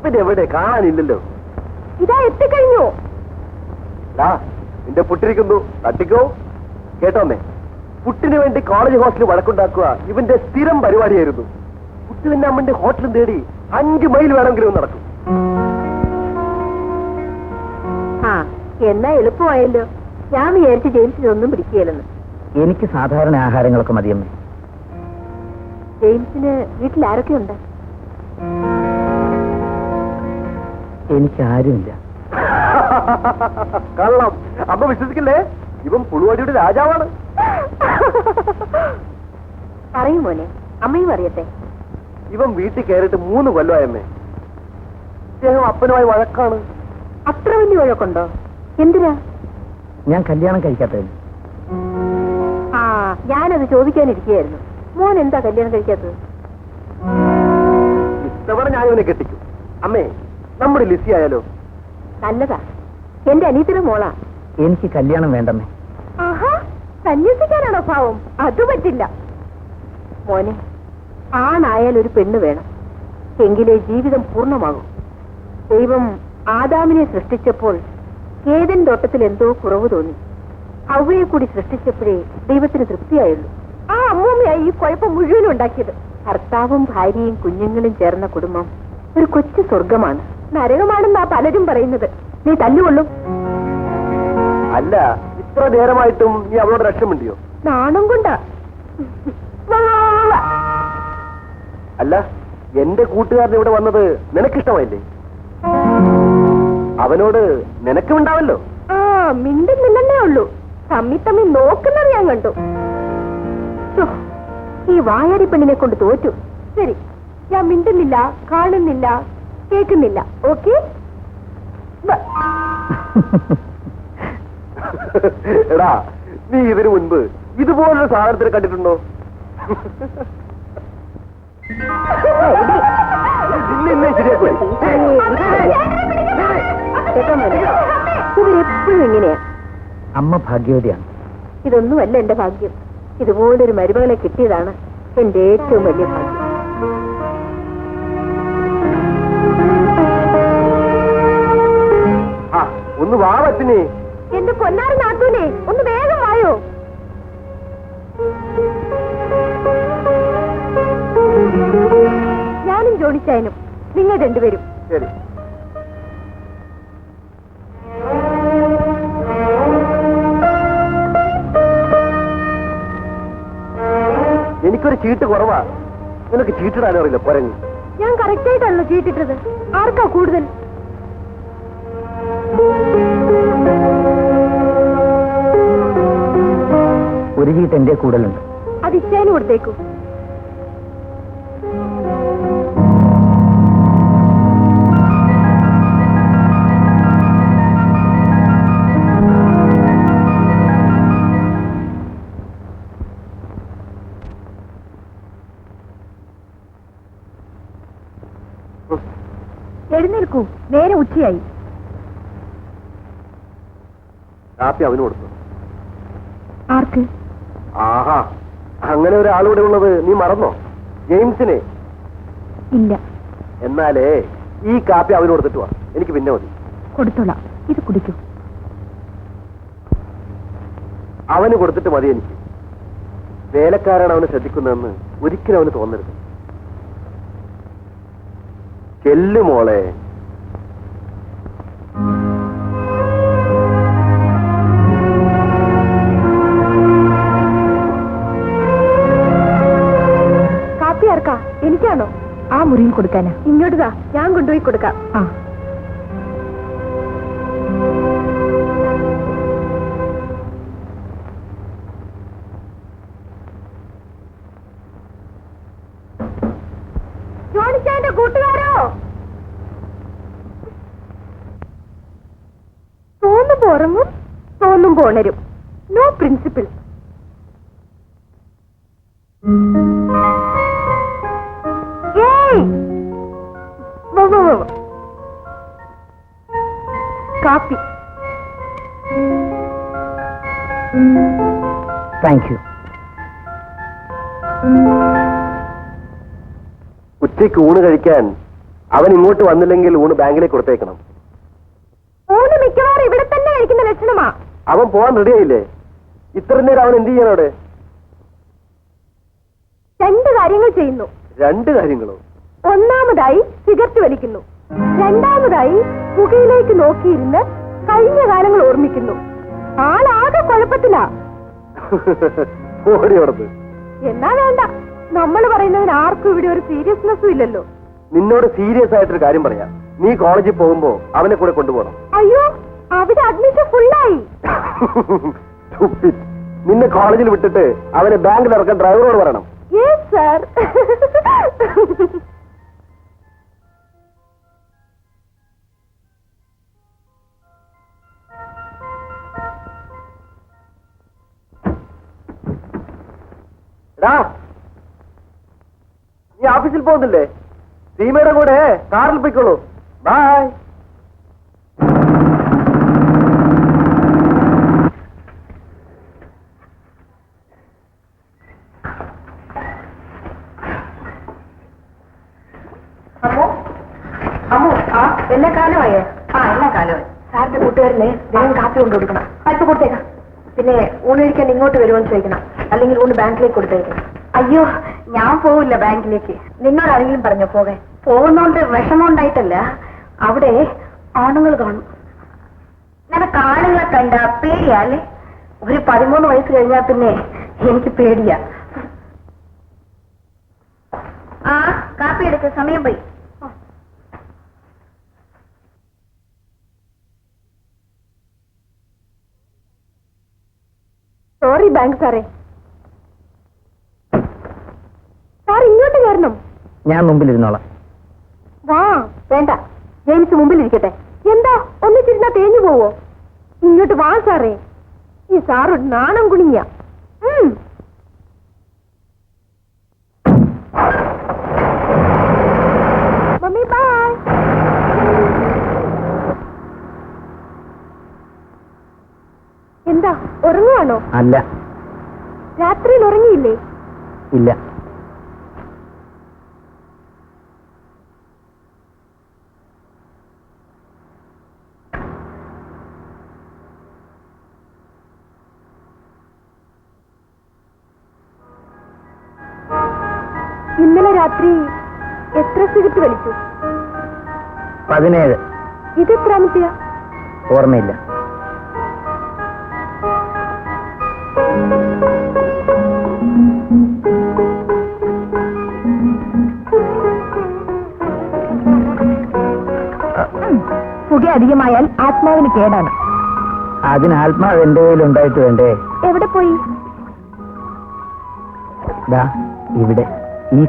പിന്നെ എവിടെ കാണാനില്ലല്ലോ. ഇതാ എത്തിക്കഴിഞ്ഞു. നിന്റെ പുട്ടിരിക്കുന്നു, തട്ടിക്കോ. കേട്ടോന്നേ, പുട്ടിന് വേണ്ടി കോളേജ് ഹോസ്റ്റലിൽ വഴക്കുണ്ടാക്കുക ഇവന്റെ സ്ഥിരം പരിപാടിയായിരുന്നു. പുട്ട് പിന്നെ അമ്മന്റെ ഹോട്ടലും തേടി 5 മൈൽ വേണമെങ്കിലും നടക്കും. ആ എന്നാ എളുപ്പമായല്ലോ. ഞാൻ വിചാരിച്ച് ജെയിംസിനൊന്നും പിടിക്കുകയില്ലെന്ന്. എനിക്ക് സാധാരണ ആഹാരങ്ങളൊക്കെ മതിയമ്മേ. ജെയിംസിന് വീട്ടിൽ ആരൊക്കെയുണ്ട്? എനിക്ക് ആരുമില്ല. കള്ളം. അമ്മ വിശ്വസിക്കില്ലേ? ഇവൻ പുളുവാടിയുടെ രാജാവാണ്. പറയും മോനെ, അമ്മയും അറിയട്ടെ. ഇവൻ വീട്ടിൽ കയറിയിട്ട് 3 കൊല്ലമായമ്മേ. അദ്ദേഹം അപ്പനുമായി വഴക്കാണ്. അത്ര വലിയ വഴക്കുണ്ടോ? എന്തിനാ? ഞാൻ കല്യാണം കഴിക്കാത്തതിന്. ആ ഞാനത് ചോദിക്കാനിരിക്കുകയായിരുന്നു. മോൻ എന്താ കല്യാണം കഴിക്കാത്തത്? ഇത്തവണ ഞാൻ ഇവനെ കെട്ടിക്കും. അമ്മേ, നമ്മുടെ ലിസി ആയാലോ? നല്ലതാ. എന്റെ അനിയത്തിന്റെ മോളാ. എനിക്ക് കല്യാണം വേണ്ടമ്മേ. ആഹാ, സന്യസിക്കാനാണോ ഭാവം? അത് പറ്റില്ല മോനെ. ആണായാൽ ഒരു പെണ്ണ് വേണം, എങ്കിലേ ജീവിതം പൂർണ്ണമാകും. ദൈവം ആദാമിനെ സൃഷ്ടിച്ചപ്പോൾ ഏദൻ തോട്ടത്തിൽ എന്തോ കുറവ് തോന്നി. ഹവ്വയെ കൂടി സൃഷ്ടിച്ചപ്പോഴേ ദൈവത്തിന് തൃപ്തിയായുള്ളൂ. ആ അമ്മൂമ്മയായി ഈ കുഴപ്പം മുഴുവനും ഉണ്ടാക്കിയത്. ഭർത്താവും ഭാര്യയും കുഞ്ഞുങ്ങളും ചേർന്ന കുടുംബം ഒരു കൊച്ചു സ്വർഗമാണ്. നരകമാണെന്നാ പലരും പറയുന്നത്. നീ തല്ലുകൊള്ളും. അല്ല, ഇത്ര നേരമായിട്ടും നീ അവളോട് രക്ഷമുണ്ടിയോ? നാണം കൊണ്ടാ. അല്ല, എന്റെ കൂട്ടുകാരൻ ഇവിടെ വന്നത് നിനക്കിഷ്ടമായില്ലേ? അവനോട് നിനക്കുമുണ്ടാവല്ലോ. ആ മിണ്ടുന്നില്ലെന്നേ ഉള്ളൂ. തമ്മി തമ്മി നോക്കുന്നത് ഞാൻ കണ്ടു. ഈ വായാടി പെണ്ണിനെ കൊണ്ട് തോറ്റു. ശരി, ഞാൻ മിണ്ടുന്നില്ല, കാണുന്നില്ല, കേൾക്കുന്നില്ല. ഓക്കെ? എടാ, നീ ഇതിനു മുൻപ് ഇതുപോലൊരു സാധനത്തിനെ കണ്ടിട്ടുണ്ടോ? ഇവരെപ്പോഴും ഇങ്ങനെയാ. അമ്മ ഭാഗ്യവതിയാണ്. ഇതൊന്നുമല്ല എന്റെ ഭാഗ്യം. ഇതുപോലൊരു മരുമകളെ കിട്ടിയതാണ് എന്റെ ഏറ്റവും വലിയ ഭാഗ്യം. ഒന്ന് വാ പറ്റിനെ. എന്റെ പൊന്നാരി നാട്ടൂനെ, ഒന്ന് വേഗം വായോ. ഞാനും ജോണിച്ചായനും, നിങ്ങൾ രണ്ടുപേരും. ശരി. എനിക്കൊരു ചീട്ട് കുറവാ. നിനക്ക് ചീട്ടിടാനും അറിയില്ല കുരങ്ങ്. ഞാൻ കറക്റ്റായിട്ടാണല്ലോ ചീട്ടിട്ടത്. ആർക്കാ കൂടുതൽ? ഒരു ചീട്ട് എന്റെ കൂടുതലുണ്ട്. അത് ഇച്ചാനും കൊടുത്തേക്കൂ. എഴുന്നേൽക്കൂ, നേരെ ഉച്ചയായി. കാപ്പി അവന് കൊടുത്തു. ആർക്ക്? ആഹാ, അങ്ങനെ ഒരാളിവിടെ ഉള്ളത് നീ മറന്നോ? ജെയിംസിനെ. ഇല്ല. എന്നാലേ ഈ കാപ്പി അവന് കൊടുത്തിട്ട് വാ. എനിക്ക് പിന്നെ മതി. കൊടുത്തോളാം, ഇത് കുടിക്കൂ. അവന് കൊടുത്തിട്ട് മതി എനിക്ക്. വേലക്കാരാണ് അവനെ ശ്രദ്ധിക്കുന്നതെന്ന് ഒരിക്കലും അവന് തോന്നരുത്. ചെല്ലു മോളെ. കാപ്പി ആർക്കാ? എനിക്കാണോ? ആ മുറിയിൽ കൊടുക്കാനാ. ഇങ്ങോട്ടാ, ഞാൻ കൊണ്ടുപോയി കൊടുക്കാം. ആ ജോണിച്ചാന്റെ കൂട്ടുകാരോ? തോന്നുമ്പോ ഉറങ്ങും, തോന്നുമ്പോ ഉണരും. No principle. കാപ്പി. Thank you. ഉച്ചയ്ക്ക് ഊണ് കഴിക്കാൻ അവൻ ഇങ്ങോട്ട് വന്നില്ലെങ്കിൽ ഊണ് ബാങ്കിലേക്ക് കൊടുത്തേക്കണം. ഊണ് മിക്കവാറും ഇവിടെ തന്നെ കഴിക്കുന്ന ലക്ഷണമാ. അവൻ പോവാൻ റെഡിയായില്ലേ? ഇത്ര നേരം അവൻ എന്ത് ചെയ്യാൻ അവിടെ? 2 കാര്യങ്ങൾ ചെയ്യുന്നു. 2 കാര്യങ്ങളോ? ഒന്നാമതായി സിഗരറ്റ് വലിക്കുന്നു, രണ്ടാമതായി പുകയിലേക്ക് നോക്കിയിരുന്ന് കഴിഞ്ഞ കാലങ്ങൾ ഓർമ്മിക്കുന്നു. ആളാകെ കുഴപ്പത്തിലാ. ഓടി ഓടത്ത്. എന്നാ വേണ്ട, നമ്മൾ പറയുന്നതിന് ആർക്കും ഇവിടെ ഒരു സീരിയസ്നെസ്സും ഇല്ലല്ലോ. നിന്നോട് സീരിയസ് ആയിട്ടൊരു കാര്യം പറയാം. നീ കോളേജിൽ പോകുമ്പോ അവനെ കൂടെ കൊണ്ടുപോകണം. അയ്യോ, അവിടെ അഡ്മിഷൻ ഫുള്ളായി. നിന്നെ കോളേജിൽ വിട്ടിട്ട് അവനെ ബാങ്കിൽ ഇറക്കാൻ ഡ്രൈവറോട് പറയണം. Yes sir. നീ ഓഫീസിൽ പോകുന്നില്ലേ? സീമയുടെ കൂടെ കാറിൽ പോയിക്കോളൂ. ബൈ. എല്ലാ കാലമായേ? എല്ലാ കാലമായി. സാറിന്റെ കൂട്ടുകാരനെ വേഗം കാപ്പി കൊണ്ടു കൊടുക്കണം. അല്പം കൊടുത്തേക്കാം. പിന്നെ ഊണൊഴിക്കാൻ ഇങ്ങോട്ട് വരുമെന്ന് ചോദിക്കണം, അല്ലെങ്കിൽ ഊണ് ബാങ്കിലേക്ക് കൊടുത്തേക്കണം. അയ്യോ, ഞാൻ പോവില്ല ബാങ്കിലേക്ക്. നിന്നോട് ആരെങ്കിലും പറഞ്ഞോ പോകാൻ? പോകുന്നോണ്ട് വിഷമമുണ്ടായിട്ടല്ല, അവിടെ ആണുങ്ങൾ കാണും. നിനക്ക് ആണുങ്ങളെ കണ്ട പേടിയാല്ലേ? ഒരു 13 വയസ്സ് കഴിഞ്ഞാൽ പിന്നെ എനിക്ക് പേടിയാ. ആ കാപ്പി എടുക്ക, സമയം പോയി. സോറി ബാങ്ക് സാറേ. സാർ ഇങ്ങോട്ട് കയറണം. ഞാൻ മുമ്പിലിരുന്നോളാം. വാ. വേണ്ട, ജെയിംസ് മുമ്പിലിരിക്കട്ടെ. എന്താ ഒന്നിച്ചിരുന്നാ തേഞ്ഞു പോവോ? ഇങ്ങോട്ട് വാ സാറേ. ഈ സാറൊരു നാണം കുണിഞ്ഞ. Mummy bye. എന്താ ഉറങ്ങുവാണോ? അല്ല. രാത്രിയിൽ ഉറങ്ങിയില്ലേ? ഇല്ല. ഇന്നലെ രാത്രി എത്ര സിഗരറ്റ് വലിച്ചു? 17. ഇത് എത്രാമത്തെയാ? ഓർമ്മയില്ല. പുക അധികമായാൽ ആത്മാവിന് കേടാണ്. അതിന് ആത്മാവ് എന്റെ കയ്യിലുണ്ടായിട്ട് വേണ്ടേ? എവിടെ പോയി? ഇവിടെ ഈ